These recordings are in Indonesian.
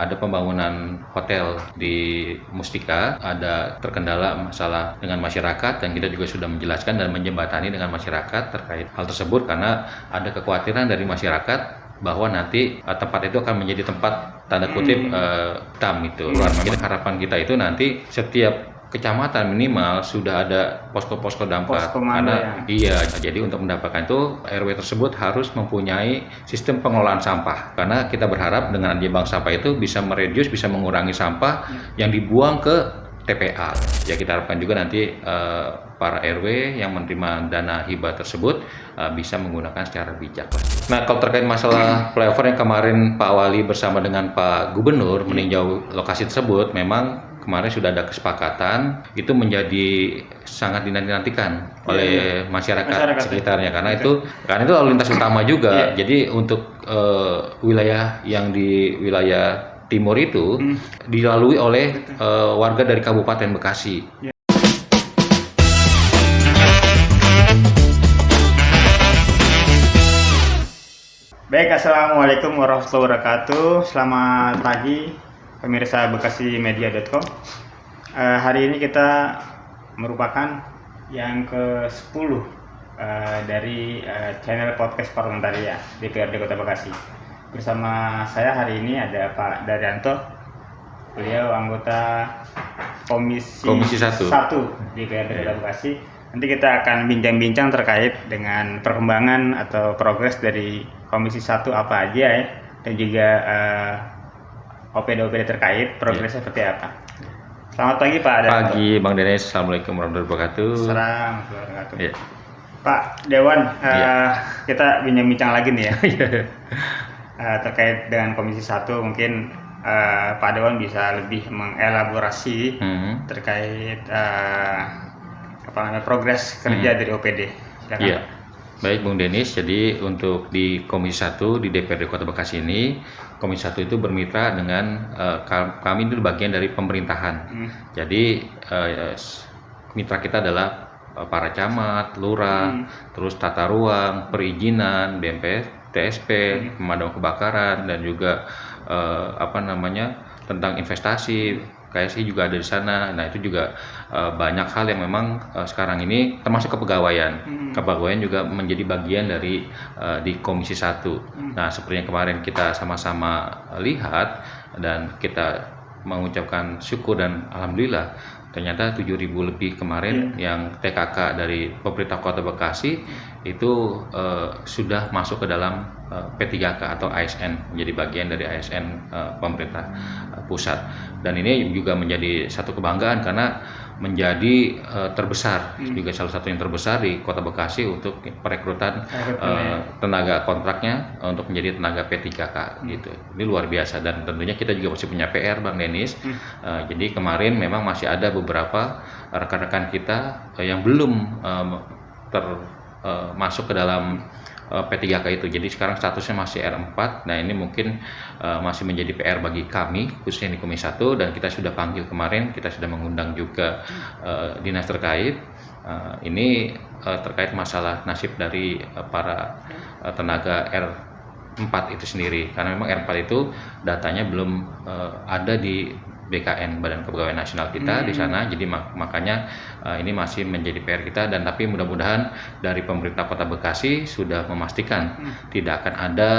ada pembangunan hotel di Mustika, ada terkendala masalah dengan masyarakat dan kita juga sudah menjelaskan dan menjembatani dengan masyarakat terkait hal tersebut karena ada kekhawatiran dari masyarakat bahwa nanti tempat itu akan menjadi tempat tanda kutip hitam itu. Jadi harapan kita itu nanti setiap kecamatan minimal sudah ada posko-posko dampak karena iya, jadi untuk mendapatkan itu RW tersebut harus mempunyai sistem pengelolaan sampah karena kita berharap dengan adanya bank sampah itu bisa mereduce, bisa mengurangi sampah yang dibuang ke TPA. Ya kita harapkan juga nanti para RW yang menerima dana hibah tersebut bisa menggunakan secara bijak. Nah, kalau terkait masalah flyover yang kemarin Pak Wali bersama dengan Pak Gubernur meninjau lokasi tersebut, memang kemarin sudah ada kesepakatan itu menjadi sangat dinantikan oleh masyarakat sekitarnya karena itu lalu lintas utama juga. Jadi untuk wilayah yang di wilayah timur itu dilalui oleh warga dari Kabupaten Bekasi. Baik, assalamualaikum warahmatullahi wabarakatuh. Selamat pagi pemirsa bekasimedia.com. Hari ini kita merupakan yang ke-10 dari channel podcast Parlamentaria DPRD Kota Bekasi. Bersama saya hari ini ada Pak Daryanto, beliau anggota Komisi 1 DPRD Kota Bekasi. Nanti kita akan bincang-bincang terkait dengan perkembangan atau progres dari Komisi 1 apa aja ya, dan juga OPD-OPD terkait progresnya seperti apa. Selamat pagi Pak Daryanto. Pagi Bang Denis, assalamualaikum warahmatullahi wabarakatuh. Assalamualaikum warahmatullahi wabarakatuh. Ya. Pak Dewan, kita bincang-bincang lagi nih ya. Terkait dengan Komisi 1 mungkin Pak Dewan bisa lebih mengelaborasi terkait progres kerja dari OPD. Silakan. Iya. Baik Bung Denis, jadi untuk di Komisi 1 di DPRD Kota Bekasi ini, Komisi 1 itu bermitra dengan kami itu bagian dari pemerintahan. Jadi mitra kita adalah para camat, lurah, terus tata ruang, perizinan, BMPS, TSP, pemadam kebakaran, dan juga tentang investasi. KSI juga ada di sana. Nah, itu juga banyak hal yang memang sekarang ini termasuk kepegawaian. Kepegawaian juga menjadi bagian dari di Komisi 1. Nah, seperti yang kemarin kita sama-sama lihat dan kita mengucapkan syukur dan alhamdulillah ternyata 7.000 lebih kemarin yang TKK dari pemerintah Kota Bekasi itu sudah masuk ke dalam P3K atau ASN, menjadi bagian dari ASN pemerintah pusat. Dan ini juga menjadi satu kebanggaan karena menjadi terbesar, juga salah satu yang terbesar di Kota Bekasi untuk perekrutan tenaga kontraknya untuk menjadi tenaga P3K gitu. Ini luar biasa dan tentunya kita juga masih punya PR Bang Denis. Jadi kemarin memang masih ada beberapa rekan-rekan kita yang belum masuk ke dalam P3K itu. Jadi sekarang statusnya masih R4. Nah, ini mungkin masih menjadi PR bagi kami khususnya di Komisi 1 dan kita sudah panggil kemarin, kita sudah mengundang juga dinas terkait. Ini terkait masalah nasib dari para tenaga R4 itu sendiri. Karena memang R4 itu datanya belum ada di BKN, Badan Kepegawaian Nasional kita di sana. Jadi makanya ini masih menjadi PR kita, dan tapi mudah-mudahan dari pemerintah Kota Bekasi sudah memastikan tidak akan ada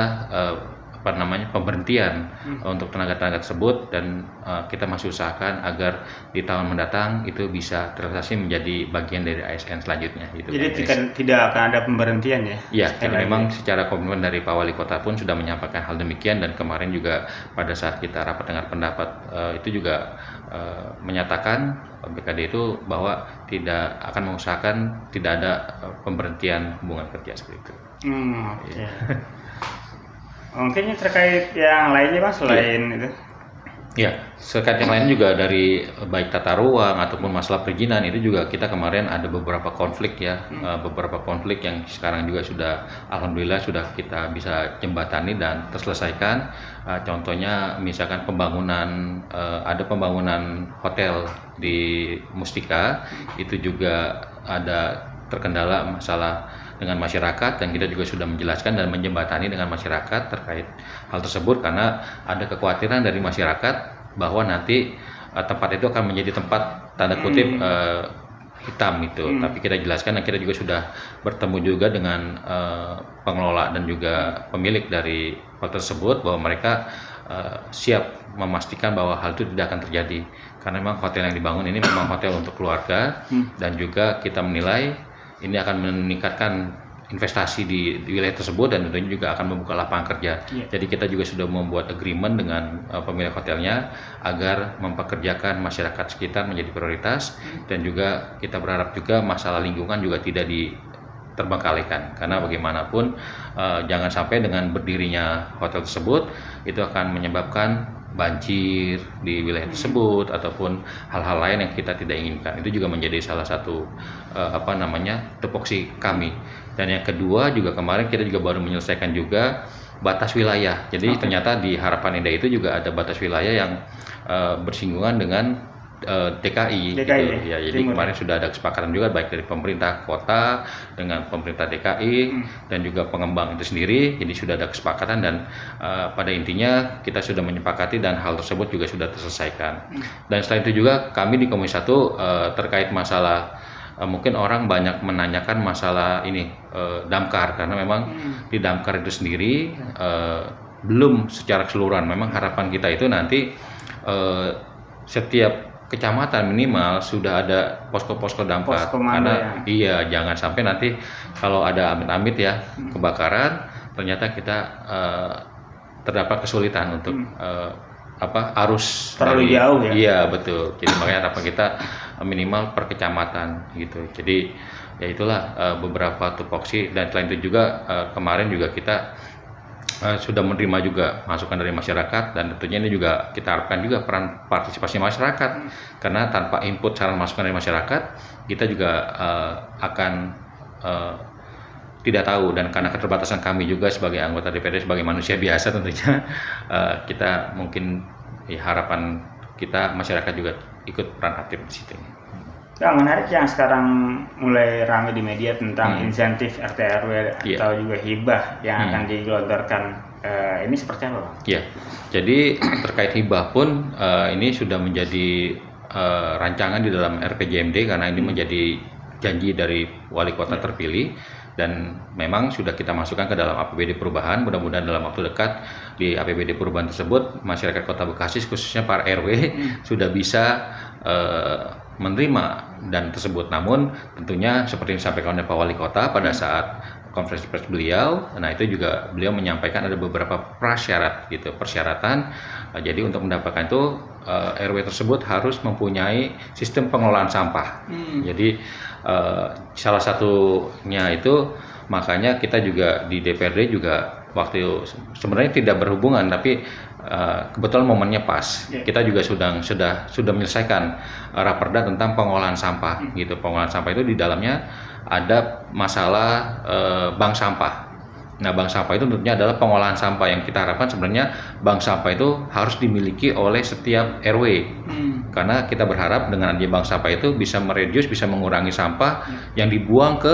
pemberhentian untuk tenaga-tenaga tersebut, dan kita masih usahakan agar di tahun mendatang itu bisa terrealisasi menjadi bagian dari ASN selanjutnya gitu. Jadi tidak akan ada pemberhentian ya? Iya, jadi memang secara komitmen dari Pak Wali Kota pun sudah menyampaikan hal demikian, dan kemarin juga pada saat kita rapat dengar pendapat itu juga menyatakan BKD itu bahwa tidak akan mengusahakan tidak ada pemberhentian hubungan kerja seperti itu. Oke. Mungkin terkait yang lainnya Mas selain itu? Ya, terkait yang lain juga dari baik tata ruang ataupun masalah perizinan itu juga kita kemarin ada beberapa konflik ya, beberapa konflik yang sekarang juga sudah alhamdulillah sudah kita bisa jembatani dan terselesaikan. Contohnya misalkan pembangunan ada pembangunan hotel di Mustika itu juga ada terkendala masalah dengan masyarakat dan kita juga sudah menjelaskan dan menjembatani dengan masyarakat terkait hal tersebut karena ada kekhawatiran dari masyarakat bahwa nanti tempat itu akan menjadi tempat tanda kutip hitam itu. Tapi kita jelaskan dan kita juga sudah bertemu juga dengan pengelola dan juga pemilik dari hotel tersebut bahwa mereka siap memastikan bahwa hal itu tidak akan terjadi karena memang hotel yang dibangun ini memang hotel untuk keluarga dan juga kita menilai ini akan meningkatkan investasi di wilayah tersebut dan tentunya juga akan membuka lapangan kerja. Jadi kita juga sudah membuat agreement dengan pemilik hotelnya agar mempekerjakan masyarakat sekitar menjadi prioritas dan juga kita berharap juga masalah lingkungan juga tidak terbengkalaikan karena bagaimanapun jangan sampai dengan berdirinya hotel tersebut itu akan menyebabkan banjir di wilayah tersebut ataupun hal-hal lain yang kita tidak inginkan. Itu juga menjadi salah satu tupoksi kami. Dan yang kedua juga kemarin kita juga baru menyelesaikan juga batas wilayah. Jadi ternyata di Harapan Indah itu juga ada batas wilayah yang bersinggungan dengan DKI gitu. Ya, jadi kemarin sudah ada kesepakatan juga baik dari pemerintah kota dengan pemerintah DKI dan juga pengembang itu sendiri. Jadi sudah ada kesepakatan dan pada intinya kita sudah menyepakati dan hal tersebut juga sudah terselesaikan. Dan selain itu juga kami di Komisi 1 terkait masalah mungkin orang banyak menanyakan masalah ini damkar karena memang di damkar itu sendiri belum secara keseluruhan. Memang harapan kita itu nanti setiap kecamatan minimal sudah ada posko-posko damkar karena iya jangan sampai nanti kalau ada amit-amit ya kebakaran ternyata kita terdapat kesulitan untuk arus terlalu jauh ya. Iya betul. Jadi makanya harapan kita minimal per kecamatan gitu. Jadi ya itulah beberapa tupoksi dan selain itu juga kemarin juga kita sudah menerima juga masukan dari masyarakat dan tentunya ini juga kita harapkan juga peran partisipasi masyarakat karena tanpa input saran masukan dari masyarakat kita juga akan tidak tahu dan karena keterbatasan kami juga sebagai anggota DPRD sebagai manusia biasa tentunya kita mungkin harapan kita masyarakat juga ikut peran aktif di situ. Yang menarik yang sekarang mulai ramai di media tentang insentif RT RW atau juga hibah yang akan digelontorkan. Ini seperti apa, Bang? Ya, jadi terkait hibah pun ini sudah menjadi rancangan di dalam RPJMD karena ini menjadi janji dari wali kota terpilih dan memang sudah kita masukkan ke dalam APBD perubahan. Mudah-mudahan dalam waktu dekat di APBD perubahan tersebut masyarakat Kota Bekasi khususnya para RW sudah bisa menerima dan tersebut. Namun tentunya seperti yang disampaikan oleh Pak Wali Kota pada saat konferensi pers beliau, nah itu juga beliau menyampaikan ada beberapa persyaratan. Jadi untuk mendapatkan itu RW tersebut harus mempunyai sistem pengelolaan sampah. Jadi salah satunya itu makanya kita juga di DPRD juga waktu sebenarnya tidak berhubungan tapi kebetulan momennya pas. Kita juga sudah menyelesaikan raperda tentang pengolahan sampah gitu. Pengolahan sampah itu di dalamnya ada masalah bank sampah. Nah, bank sampah itu tentunya adalah pengolahan sampah yang kita harapkan sebenarnya bank sampah itu harus dimiliki oleh setiap RW. Karena kita berharap dengan adanya bank sampah itu bisa mereduce, bisa mengurangi sampah yang dibuang ke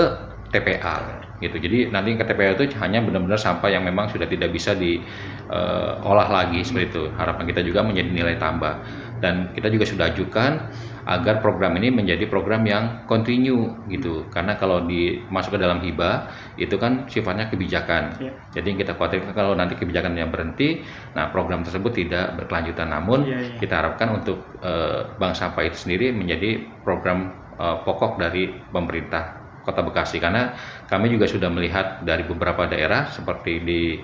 TPA gitu. Jadi nanti ke TPA itu hanya benar-benar sampah yang memang sudah tidak bisa diolah lagi seperti itu. Harapan kita juga menjadi nilai tambah. Dan kita juga sudah ajukan agar program ini menjadi program yang continue gitu. Karena kalau dimasuk ke dalam hibah itu kan sifatnya kebijakan. Jadi yang kita khawatirkan kalau nanti kebijakannya berhenti, nah program tersebut tidak berkelanjutan. Namun kita harapkan untuk bank sampah itu sendiri menjadi program pokok dari pemerintah Kota Bekasi karena kami juga sudah melihat dari beberapa daerah seperti di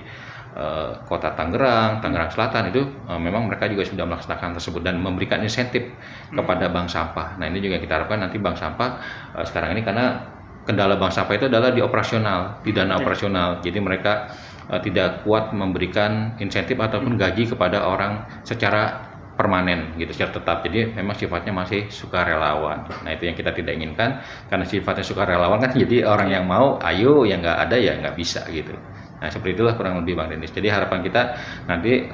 Kota Tangerang Selatan itu memang mereka juga sudah melaksanakan tersebut dan memberikan insentif kepada bank sampah. Nah ini juga kita harapkan nanti bank sampah sekarang ini karena kendala bank sampah itu adalah di operasional, di dana operasional. Jadi mereka tidak kuat memberikan insentif ataupun gaji kepada orang secara permanen gitu, secara tetap. Jadi memang sifatnya masih sukarelawan. Nah itu yang kita tidak inginkan karena sifatnya sukarelawan kan jadi orang yang mau ayo, yang nggak ada ya nggak bisa gitu. Nah seperti itulah kurang lebih Bang Denis. Jadi harapan kita nanti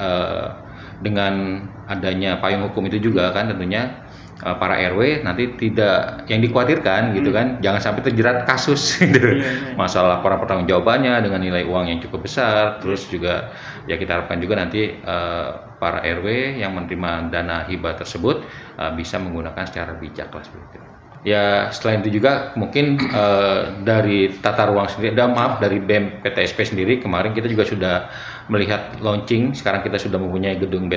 dengan adanya payung hukum itu juga kan tentunya para RW nanti tidak yang dikhawatirkan gitu kan, jangan sampai terjerat kasus gitu. Masalah laporan pertanggungjawabannya dengan nilai uang yang cukup besar, terus juga ya kita harapkan juga nanti para RW yang menerima dana hibah tersebut bisa menggunakan secara bijak lah seperti itu. Ya selain itu juga mungkin dari tata ruang sendiri, dari BEM PTSP sendiri kemarin kita juga sudah melihat launching. Sekarang kita sudah mempunyai gedung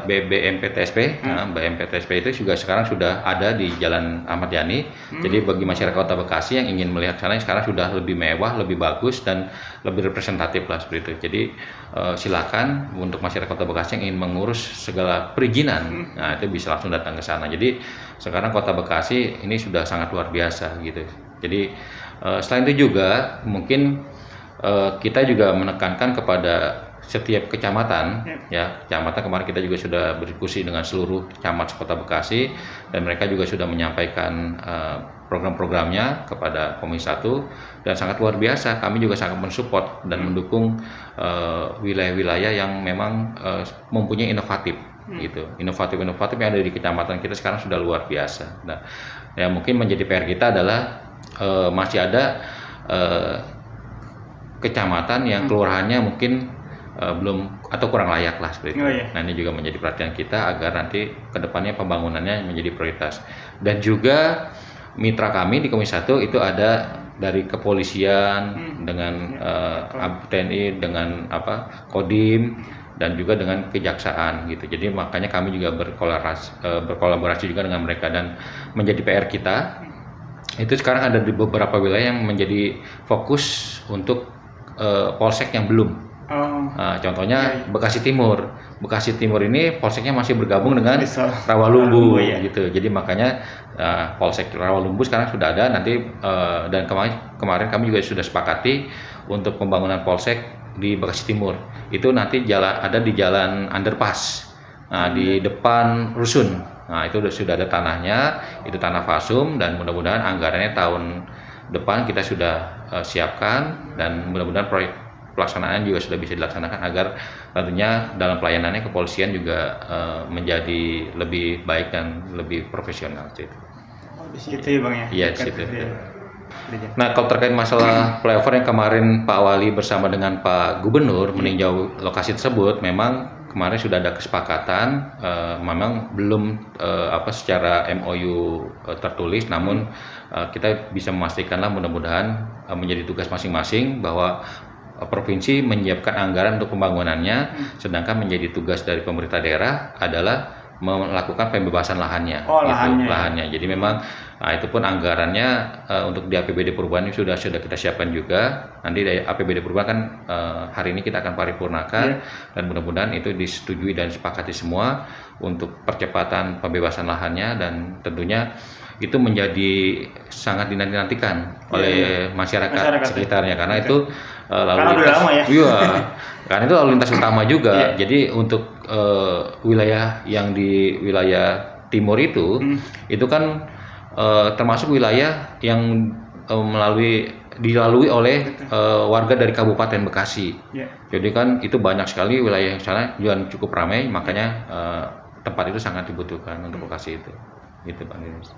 BBM PTSP. Nah, BEM PTSP itu juga sekarang sudah ada di Jalan Ahmad Yani. Jadi bagi masyarakat Kota Bekasi yang ingin melihat sana sekarang sudah lebih mewah, lebih bagus dan lebih representatif lah seperti itu. Jadi silakan untuk masyarakat Kota Bekasi yang ingin mengurus segala perizinan, nah itu bisa langsung datang ke sana. Jadi sekarang Kota Bekasi ini sudah sangat luar biasa gitu. Jadi selain itu juga mungkin kita juga menekankan kepada setiap kecamatan, ya kecamatan kemarin kita juga sudah berdiskusi dengan seluruh camat Kota Bekasi dan mereka juga sudah menyampaikan program-programnya kepada Komisi 1 dan sangat luar biasa. Kami juga sangat mensupport dan mendukung wilayah-wilayah yang memang mempunyai inovatif gitu. Inovatif yang ada di kecamatan kita sekarang sudah luar biasa. Nah, yang mungkin menjadi PR kita adalah masih ada kecamatan yang kelurahannya mungkin belum atau kurang layak lah seperti itu. Nah ini juga menjadi perhatian kita agar nanti kedepannya pembangunannya menjadi prioritas. Dan juga mitra kami di Komisi 1 itu ada dari kepolisian dengan TNI dengan Kodim dan juga dengan kejaksaan gitu. Jadi makanya kami juga berkolaborasi juga dengan mereka dan menjadi PR kita. Itu sekarang ada di beberapa wilayah yang menjadi fokus untuk polsek yang belum. Contohnya Bekasi Timur. Bekasi Timur ini polseknya masih bergabung dengan Rawalumbu gitu. Jadi makanya polsek Rawalumbu sekarang sudah ada nanti dan kemarin kami juga sudah sepakati untuk pembangunan polsek di Bekasi Timur. Itu nanti ada di jalan underpass. Nah, di depan rusun. Nah, itu sudah ada tanahnya, itu tanah Fasum dan mudah-mudahan anggarannya tahun depan kita sudah siapkan dan mudah-mudahan proyek pelaksanaan juga sudah bisa dilaksanakan agar tentunya dalam pelayanannya kepolisian juga menjadi lebih baik dan lebih profesional gitu. Di situ ya Bang ya? Iya, di situ. Nah, kalau terkait masalah flyover yang kemarin Pak Wali bersama dengan Pak Gubernur meninjau lokasi tersebut, memang kemarin sudah ada kesepakatan, memang belum secara MOU tertulis, namun kita bisa memastikanlah mudah-mudahan menjadi tugas masing-masing bahwa provinsi menyiapkan anggaran untuk pembangunannya, sedangkan menjadi tugas dari pemerintah daerah adalah melakukan pembebasan lahannya. Lahannya. Jadi memang itu pun anggarannya untuk di APBD perubahan ini sudah kita siapkan juga. Nanti dari APBD perubahan kan hari ini kita akan paripurnakan dan mudah-mudahan itu disetujui dan disepakati semua untuk percepatan pembebasan lahannya dan tentunya itu menjadi sangat dinantikan oleh masyarakat sekitarnya karena itu lalu lintas karena itu lalu lintas utama juga. Jadi untuk wilayah yang di wilayah timur itu kan termasuk wilayah yang dilalui oleh warga dari Kabupaten Bekasi. Jadi kan itu banyak sekali wilayah yang sana juga cukup ramai, makanya tempat itu sangat dibutuhkan untuk Bekasi itu. Gitu Bang Dimas.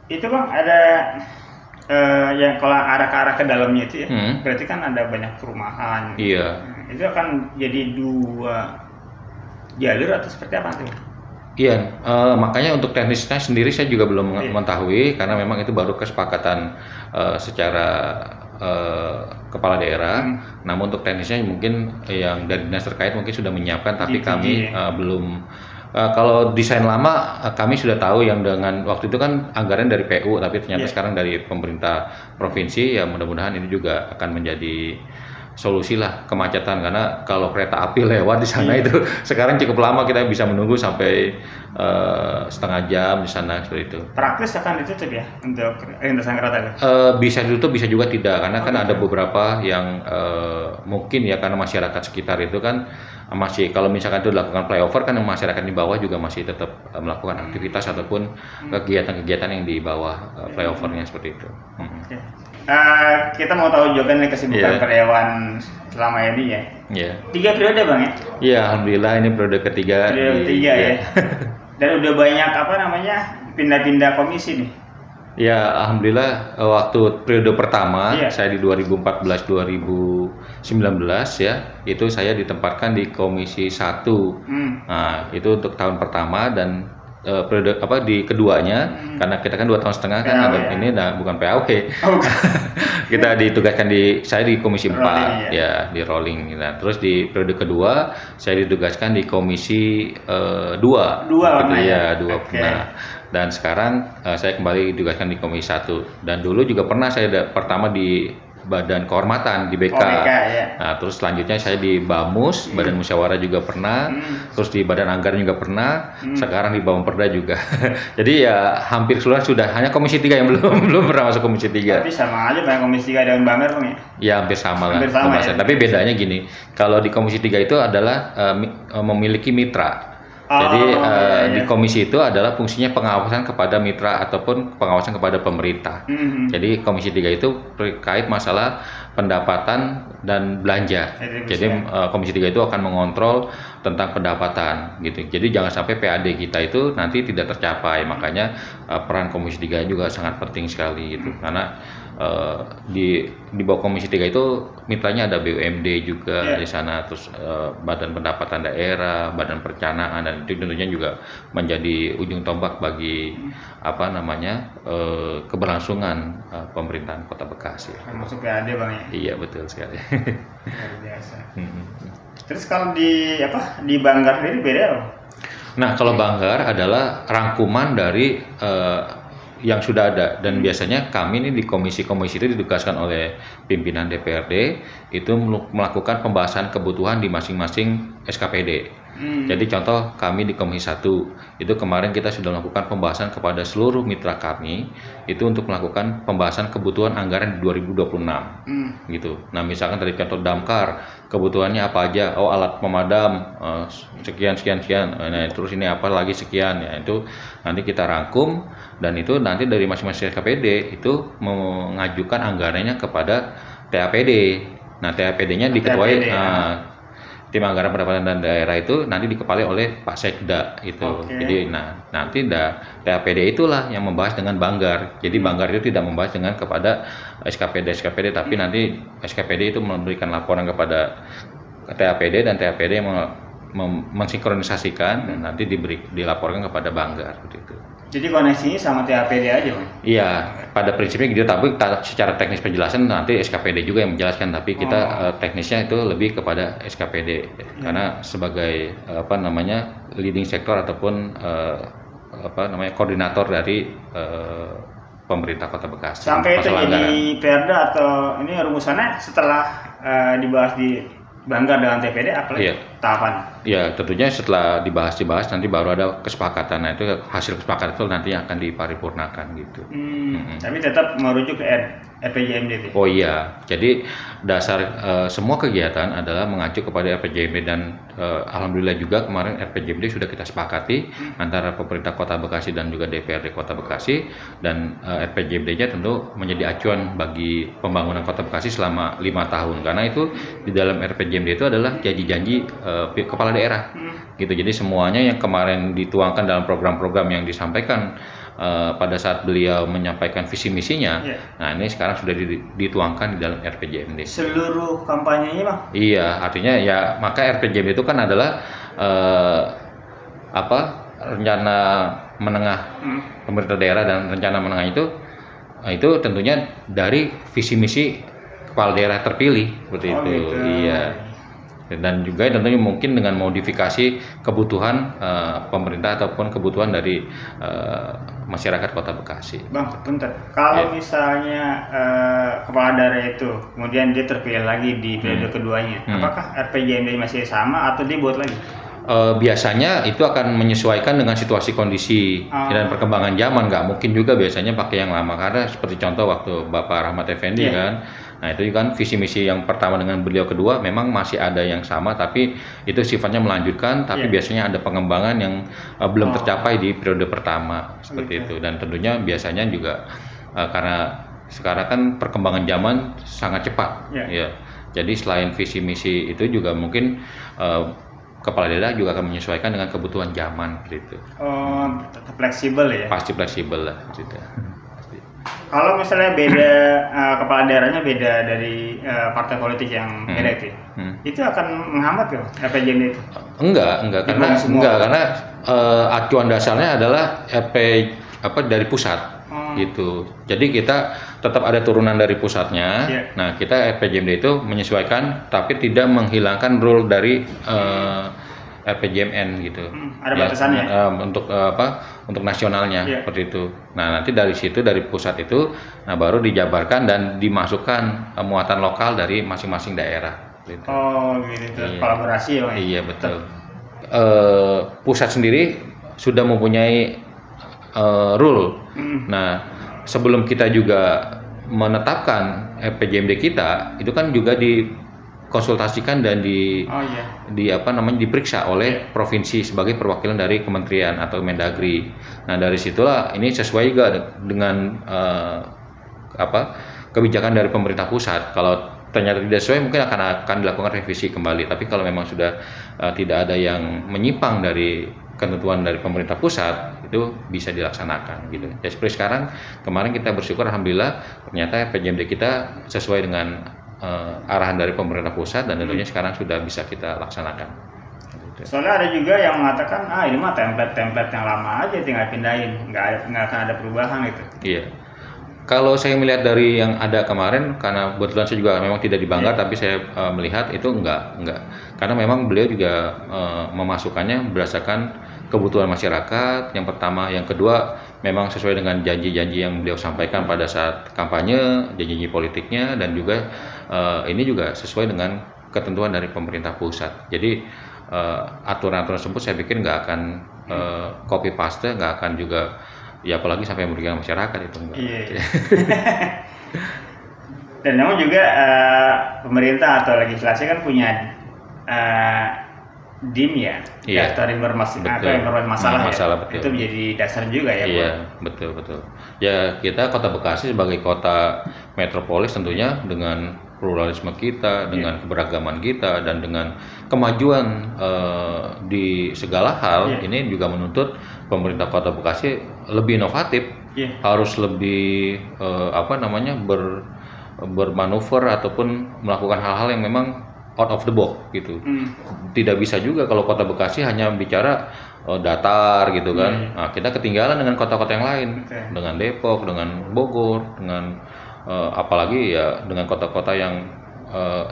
Itu Bang ada yang kalau arah ke dalamnya itu ya, berarti kan ada banyak perumahan. Iya. Itu akan jadi 2 jalur atau seperti apa tuh? Iya, makanya untuk teknisnya sendiri saya juga belum mengetahui karena memang itu baru kesepakatan secara kepala daerah. Namun untuk teknisnya mungkin yang dari dinas terkait mungkin sudah menyiapkan, tapi kami belum. Kalau desain lama kami sudah tahu yang dengan waktu itu kan anggaran dari PU, tapi ternyata sekarang dari pemerintah provinsi. Ya mudah-mudahan ini juga akan menjadi solusi lah kemacetan, karena kalau kereta api lewat di sana itu sekarang cukup lama, kita bisa menunggu sampai setengah jam di sana seperti itu. Praktis akan ditutup ya untuk lintasan kereta itu? Bisa ditutup, bisa juga tidak, karena kan ada beberapa yang mungkin ya karena masyarakat sekitar itu kan masih, kalau misalkan itu dilakukan flyover kan masyarakat di bawah juga masih tetap melakukan aktivitas ataupun kegiatan-kegiatan yang di bawah flyovernya seperti itu. Oke. Kita mau tahu juga nih kesibukan karyawan selama ini ya. Iya. 3 periode Bang ya? Iya, alhamdulillah ini periode ketiga. Periode ketiga ya. Dan udah banyak pindah-pindah komisi nih. Ya, alhamdulillah waktu periode pertama saya di 2014-2019 ya, itu saya ditempatkan di Komisi 1. Nah, itu untuk tahun pertama dan periode di keduanya karena kita kan 2 tahun setengah kan ada ini bukan PAW. Kita ditugaskan saya di Komisi 4 ya, di rolling. Nah, terus di periode kedua saya ditugaskan di Komisi 2. Gitu, 2 pernah. Dan sekarang saya kembali ditugaskan di Komisi 1. Dan dulu juga pernah saya pertama di Badan Kehormatan di BK. Nah, terus selanjutnya saya di BAMUS, Badan Musyawarah juga pernah. Terus di Badan Anggaran juga pernah. Sekarang di Bapemperda juga. Jadi ya hampir seluruh sudah, hanya Komisi 3 yang belum pernah masuk Komisi 3. Tapi sama aja Bang, Komisi 3 dengan Banggar Bang ya? Ya hampir sama lah. Ya? Tapi bedanya gini, kalau di Komisi 3 itu adalah memiliki mitra. Jadi di komisi itu adalah fungsinya pengawasan kepada mitra ataupun pengawasan kepada pemerintah. Jadi Komisi 3 itu terkait masalah pendapatan dan belanja. Jadi Komisi 3 itu akan mengontrol tentang pendapatan gitu. Jadi jangan sampai PAD kita itu nanti tidak tercapai. Makanya peran Komisi 3 juga sangat penting sekali gitu. Karena di bawah Komisi 3 itu mitranya ada BUMD juga di sana, terus Badan Pendapatan Daerah, Badan Perencanaan, dan itu tentunya juga menjadi ujung tombak bagi keberlangsungan pemerintahan Kota Bekasi. Termasuk PAD Bang ya? Iya, betul sekali. Luar biasa. Terus kalau di Banggar sendiri beda loh? Nah, kalau Banggar adalah rangkuman dari yang sudah ada, dan biasanya kami ini di komisi-komisi itu ditugaskan oleh pimpinan DPRD itu melakukan pembahasan kebutuhan di masing-masing SKPD. Jadi contoh kami di Komisi 1 itu kemarin kita sudah melakukan pembahasan kepada seluruh mitra kami itu untuk melakukan pembahasan kebutuhan anggaran di 2026 gitu. Nah, misalkan dari contoh damkar kebutuhannya apa aja, alat pemadam sekian. Nah, terus ini apa lagi sekian ya, itu nanti kita rangkum dan itu nanti dari masing-masing SKPD itu mengajukan anggarannya kepada TAPD. Nah, TAPD-nya diketuai Tim Anggaran Pendapatan dan Daerah itu nanti dikepalai oleh Pak Sekda itu. Jadi nanti TAPD itulah yang membahas dengan Banggar. Jadi Banggar itu tidak membahas dengan kepada SKPD, tapi nanti SKPD itu memberikan laporan kepada TAPD dan TAPD mensinkronisasikan dan nanti dilaporkan kepada Banggar gitu. Jadi koneksinya sama TAPD aja, Bang? Iya, pada prinsipnya gitu, tapi secara teknis penjelasan nanti SKPD juga yang menjelaskan, tapi kita teknisnya itu lebih kepada SKPD karena sebagai leading sektor ataupun koordinator dari pemerintah Kota Bekasi. Sampai itu jadi perda atau ini rumusannya setelah dibahas di Banggar dengan TPD apalagi tahapan? Ya, tentunya setelah dibahas nanti baru ada kesepakatan. Nah, itu hasil kesepakatan itu nanti akan diparipurnakan gitu. Tapi tetap merujuk ke RPJMD. Oh iya, jadi dasar semua kegiatan adalah mengacu kepada RPJMD dan alhamdulillah juga kemarin RPJMD sudah kita sepakati antara pemerintah Kota Bekasi dan juga DPRD Kota Bekasi, dan RPJMD-nya tentu menjadi acuan bagi pembangunan Kota Bekasi selama 5 tahun karena itu di dalam RPJMD itu adalah janji-janji kepala daerah gitu. Jadi semuanya yang kemarin dituangkan dalam program-program yang disampaikan pada saat beliau menyampaikan visi misinya, nah ini sekarang sudah dituangkan di dalam RPJMD. Seluruh kampanyenya, Bang? Iya, artinya ya maka RPJMD itu kan adalah rencana menengah pemerintah daerah, dan rencana menengah itu tentunya dari visi misi kepala daerah terpilih seperti itu. Gitu. Iya. Dan juga tentunya mungkin dengan modifikasi kebutuhan pemerintah ataupun kebutuhan dari masyarakat Kota Bekasi. Bang, bentar. Kalau misalnya kepala daerah itu kemudian dia terpilih lagi di periode keduanya, apakah RPJMD masih sama atau dibuat lagi? Biasanya itu akan menyesuaikan dengan situasi kondisi dan perkembangan zaman. Nggak mungkin juga biasanya pakai yang lama, karena seperti contoh waktu Bapak Rahmat Effendi kan Nah itu kan visi misi yang pertama dengan beliau kedua memang masih ada yang sama, tapi itu sifatnya melanjutkan, tapi biasanya ada pengembangan yang belum tercapai di periode pertama seperti itu. Dan tentunya biasanya juga karena sekarang kan perkembangan zaman sangat cepat, ya. Jadi selain visi misi itu juga mungkin kepala daerah juga akan menyesuaikan dengan kebutuhan zaman gitu. Oh, tetap fleksibel ya? Pasti fleksibel lah gitu. Kalau misalnya beda kepala daerahnya beda dari partai politik yang beda itu akan menghambat tuh RPJMD itu? Enggak karena acuan dasarnya adalah dari pusat gitu. Jadi kita tetap ada turunan dari pusatnya. Nah kita RPJMD itu menyesuaikan tapi tidak menghilangkan rule dari RPJMN gitu. Ada batasannya untuk nasionalnya seperti itu. Nah nanti dari situ dari pusat itu, nah baru dijabarkan dan dimasukkan muatan lokal dari masing-masing daerah. Gitu. Oh gitu, kolaborasi ya Bang? Iya betul. Pusat sendiri sudah mempunyai rule. Nah sebelum kita juga menetapkan RPJMD kita, itu kan juga dikonsultasikan dan diperiksa oleh provinsi sebagai perwakilan dari kementerian atau Mendagri. Nah dari situlah ini sesuai juga dengan kebijakan dari pemerintah pusat. Kalau ternyata tidak sesuai mungkin akan dilakukan revisi kembali. Tapi kalau memang sudah tidak ada yang menyimpang dari ketentuan dari pemerintah pusat, itu bisa dilaksanakan gitu. Ya seperti sekarang kemarin kita bersyukur alhamdulillah ternyata RPJMD kita sesuai dengan arahan dari pemerintah pusat dan tentunya sekarang sudah bisa kita laksanakan. Gitu. Soalnya ada juga yang mengatakan ini mah template yang lama aja tinggal pindahin, nggak akan ada perubahan gitu. Iya. Kalau saya melihat dari yang ada kemarin, karena kebetulan saya juga memang tidak dibanggar, tapi saya melihat itu enggak, karena memang beliau juga memasukkannya berdasarkan kebutuhan masyarakat. Yang pertama, yang kedua, memang sesuai dengan janji-janji yang beliau sampaikan pada saat kampanye, janji-janji politiknya, dan juga ini juga sesuai dengan ketentuan dari pemerintah pusat. Jadi aturan-aturan tersebut saya pikir nggak akan copy paste, nggak akan juga ya apalagi sampai merugikan masyarakat itu enggak. Iya. Dan namun juga pemerintah atau legislasi kan punya DIM ya, daftar informasi masalah ya. Betul. Itu menjadi dasar juga ya. Iya, betul. Ya kita Kota Bekasi sebagai kota metropolis tentunya dengan pluralisme kita, dengan keberagaman kita, dan dengan kemajuan di segala hal, ini juga menuntut pemerintah Kota Bekasi lebih inovatif, harus lebih bermanuver ataupun melakukan hal-hal yang memang out of the box gitu. Tidak bisa juga kalau Kota Bekasi hanya bicara datar gitu kan. Nah, kita ketinggalan dengan kota-kota yang lain, dengan Depok, dengan Bogor, dengan apalagi ya dengan kota-kota yang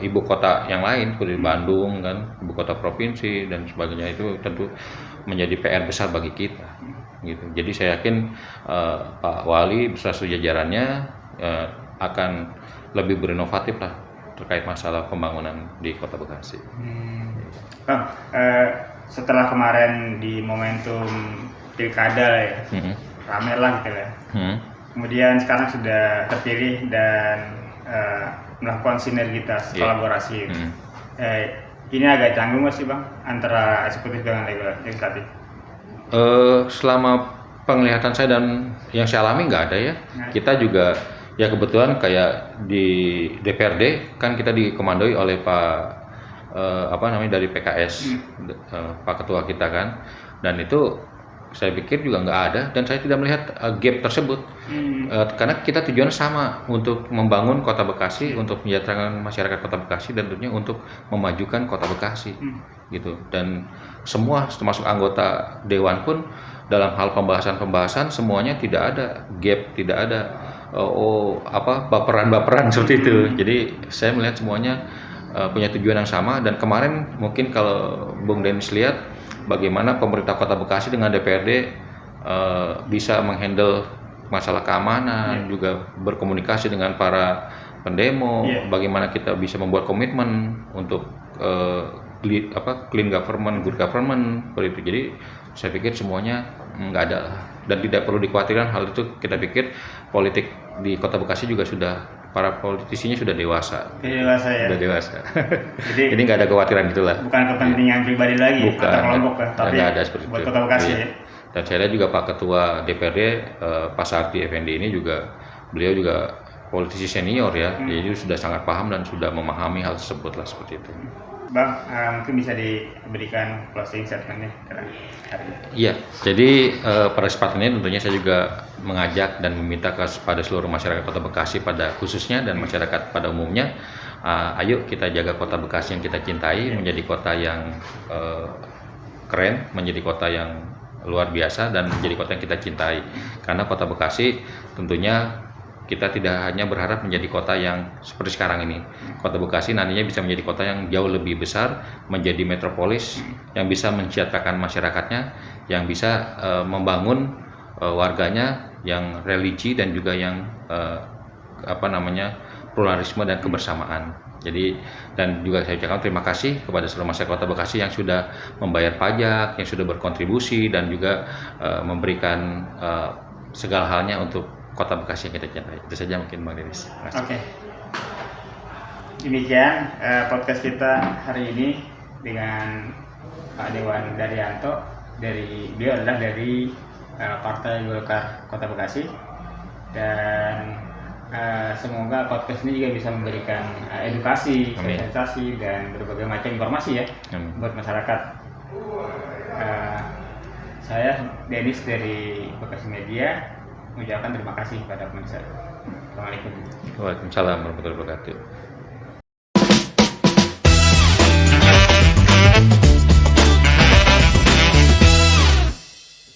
ibu kota yang lain seperti Bandung kan, ibu kota provinsi dan sebagainya, itu tentu menjadi PR besar bagi kita gitu. Jadi saya yakin Pak Wali beserta jajarannya akan lebih berinovatif lah terkait masalah pembangunan di Kota Bekasi. Setelah kemarin di momentum pilkada ya, rame lah gitu ya. Kemudian sekarang sudah terpilih dan melakukan sinergitas kolaborasi. Ini agak canggung nggak sih Bang antara eksekutif dengan legislatif? Selama penglihatan saya dan yang saya alami nggak ada ya. Kita juga ya kebetulan kayak di DPRD kan kita dikomandoi oleh Pak dari PKS, Pak Ketua kita kan, dan itu saya pikir juga nggak ada dan saya tidak melihat gap tersebut. Karena kita tujuan sama untuk membangun Kota Bekasi, untuk mensejahterakan masyarakat Kota Bekasi dan tentunya untuk memajukan Kota Bekasi gitu. Dan semua termasuk anggota dewan pun dalam hal pembahasan semuanya tidak ada gap, tidak ada baperan seperti itu. Jadi saya melihat semuanya punya tujuan yang sama. Dan kemarin mungkin kalau Bung Dennis lihat bagaimana pemerintah Kota Bekasi dengan DPRD bisa menghandle masalah keamanan, juga berkomunikasi dengan para pendemo, bagaimana kita bisa membuat komitmen untuk clean government, good government, seperti itu. Jadi saya pikir semuanya nggak ada dan tidak perlu dikhawatirkan hal itu. Kita pikir politik di Kota Bekasi juga sudah para politisinya sudah dewasa. Dewasa ya. Sudah dewasa. Jadi nggak ada kekhawatiran gitulah. Bukan kepentingan pribadi lagi Bukan, atau kelompok ya, tapi nggak ada seperti buat itu. Kota Bekasi Iya. ya. Dan saya lihat juga Pak Ketua DPRD Pak Sardi Effendi ini juga beliau juga politisi senior ya, jadi sudah sangat paham dan sudah memahami hal tersebut lah seperti itu. Bang, mungkin bisa diberikan closing statement-nya hari ini. Iya, jadi pada kesempatan ini tentunya saya juga mengajak dan meminta kepada seluruh masyarakat Kota Bekasi pada khususnya dan masyarakat pada umumnya, ayo kita jaga Kota Bekasi yang kita cintai menjadi kota yang keren, menjadi kota yang luar biasa dan menjadi kota yang kita cintai. Karena Kota Bekasi tentunya kita tidak hanya berharap menjadi kota yang seperti sekarang ini. Kota Bekasi nantinya bisa menjadi kota yang jauh lebih besar, menjadi metropolis yang bisa mensejahterakan masyarakatnya, yang bisa membangun warganya yang religi dan juga yang pluralisme dan kebersamaan. Jadi dan juga saya ucapkan terima kasih kepada seluruh masyarakat Kota Bekasi yang sudah membayar pajak, yang sudah berkontribusi dan juga memberikan segala halnya untuk Kota Bekasi yang kita cintai. Itu saja mungkin Bang Denis. Oke. Demikian podcast kita hari ini dengan Pak Dewan Daryanto. Beliau adalah dari Partai Golkar Kota Bekasi, dan semoga podcast ini juga bisa memberikan edukasi, sosialisasi dan berbagai macam informasi ya buat masyarakat. Saya Denis dari Bekasi Media mengucapkan terima kasih kepada pemirsa. Assalamualaikum. Waalaikumsalam warahmatullahi wabarakatuh.